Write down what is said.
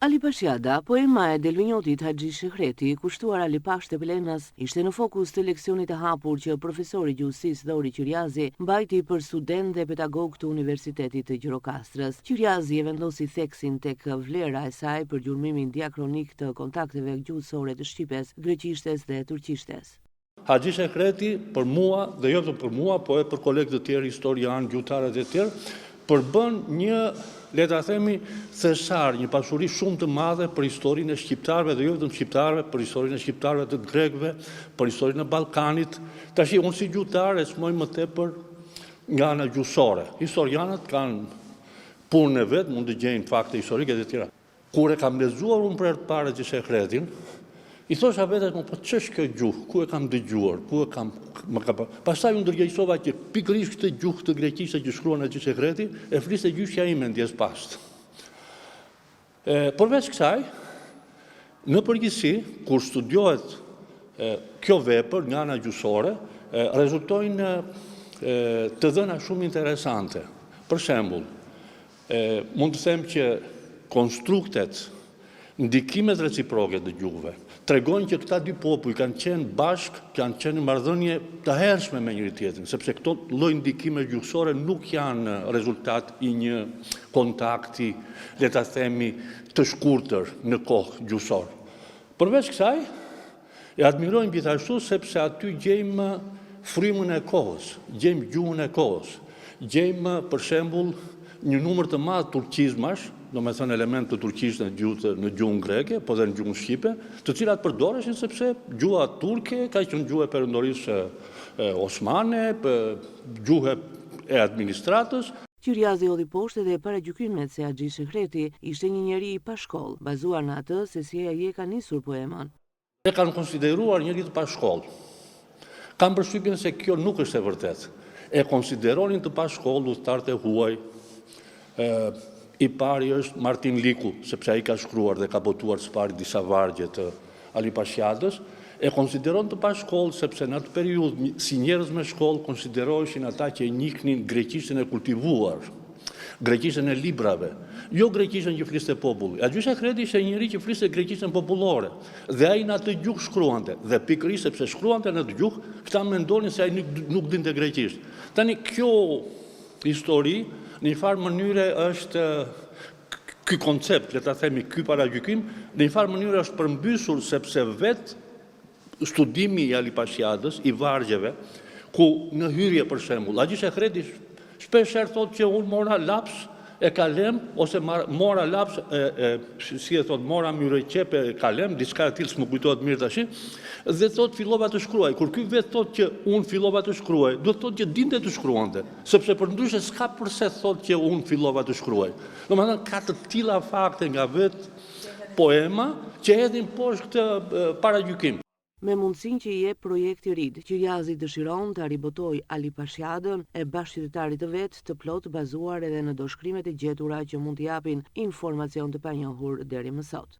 Ali Pashiada, poema e Delvinjotit Haxhi Shehreti, kushtuar Ali Pash të Pelenas, ishte në fokus të leksionit të hapur që profesori gjuhësisë Dhori Qyrjazi mbajti për student dhe pedagog të Universitetit të Gjirokastrës. Qyrjazi e vendosi theksin tek vlera e saj për gjurmimin diakronik të kontakteve gjuhësore të shqipes, greqishtes dhe turqishtes. Haxhi Shehreti për mua, dhe jo vetëm për mua, po e për kolegët e tjerë, historianë, gjuhëtarët e tjerë, përbën një, le ta themi, thesar, një pasuri shumë të madhe për historinë e shqiptarëve dhe jo vetëm shqiptarëve, për historinë e shqiptarëve të grekëve, për historinë e Ballkanit. Tash unë si gjuhëtar e smoj më tepër nga ana gjuhësore. Historianët kanë punën e vet, mund të gjejnë fakte historike dhe të tjera. Kur e kam lexuar unë për herë të parë Haxhi Shehretin, i thosha vetes, po ç'është kjo gjuhë? Ku e kam dëgjuar? Ku e kam Pastaj unë ndërgjegjësova që pikërisht këtë gjuhë të greqishte që shkruan Haxhi Shehreti e fliste gjyqja ime ndjes pastë. Përveç kësaj, në përgjithësi, kur studiohet kjo vepër nga ana gjuhësore, rezultojnë të dhëna shumë interesante. Për shembull, mund të them që konstruktet, ndikimet reciproke të gjuhëve tregojnë që këta dy popull kanë qenë bashkë, kanë qenë në marrëdhënie të hershme me njëri tjetrin, sepse këto lloj ndikime gjuhësore nuk janë rezultat i një kontakti, le ta themi, të shkurtër në kohë gjuhësor. Përveç kësaj, e admirojmë gjithashtu sepse aty gjejmë frymën e kohës, gjejmë gjuhën e kohës, gjejmë për shembull një numër të madh turqizmash, do me thënë element të turqisht në gjuhën greke, po dhe në gjuhën shqipe, të cilat përdoreshin sepse gjuha turke ka qenë gjuhë e perëndorisë osmane, gjuhë e administratës. Qyrjazi hodhi poshtë dhe paragjykimet se Haxhi Shehreti ishte një njeri i pa shkollë, bazuar në atë se si ai e ka nisur poeman. E kanë konsideruar njëri të pa shkollë. Kam përshtypjen se kjo nuk është e vërtetë. E konsideronin të pa shkollë udhëtarët e huaj. I pari është Martin Liku, sepse ai ka shkruar dhe ka botuar së pari disa vargje të Ali Pashiadës, e konsideron të pa shkollë sepse në atë periudhë si njerëz me shkollë konsideroheshin ata që e njihnin greqishtën e kultivuar, greqishtën e librave, jo greqishtën që fliste populli. Haxhi Shehreti ishte një njeri që fliste greqishtën popullore, dhe ai në atë gjuhë shkruante, dhe pikërisht sepse shkruante në atë gjuhë, këta mendonin se ai nuk dinte greqisht. Tani kjo histori në një farë mënyre është ky koncept, le ta themi, ky paragjykim, në një farë mënyre është përmbysur sepse vetë studimi i Ali Pashiadës, i vargjeve, ku në hyrje për shembull, Haxhi Shehreti shpeshherë thotë që unë mora laps e kalem, ose mora laps, si e thotë, mora myreqepe e kalem, diçka e tillë s'më kujtohet mirë tash, dhe thotë fillova të shkruaj. Kur ky vetë thotë që unë fillova të shkruaj, do të thotë që dinte të shkruante, sepse përndryshe s'ka përse thotë që unë fillova të shkruaj. Domethënë ka të tilla fakte nga vetë poema që hedhin poshtë këtë paragjykim. Me mundësinë që i jep projekti i ri, Qyrjazi dëshiron të ribotojë Ali Pashiadën e bashkëqytetarit të vet të plotë bazuar edhe në doshkrimet e gjetura që mund të japin informacion të panjohur deri më sot.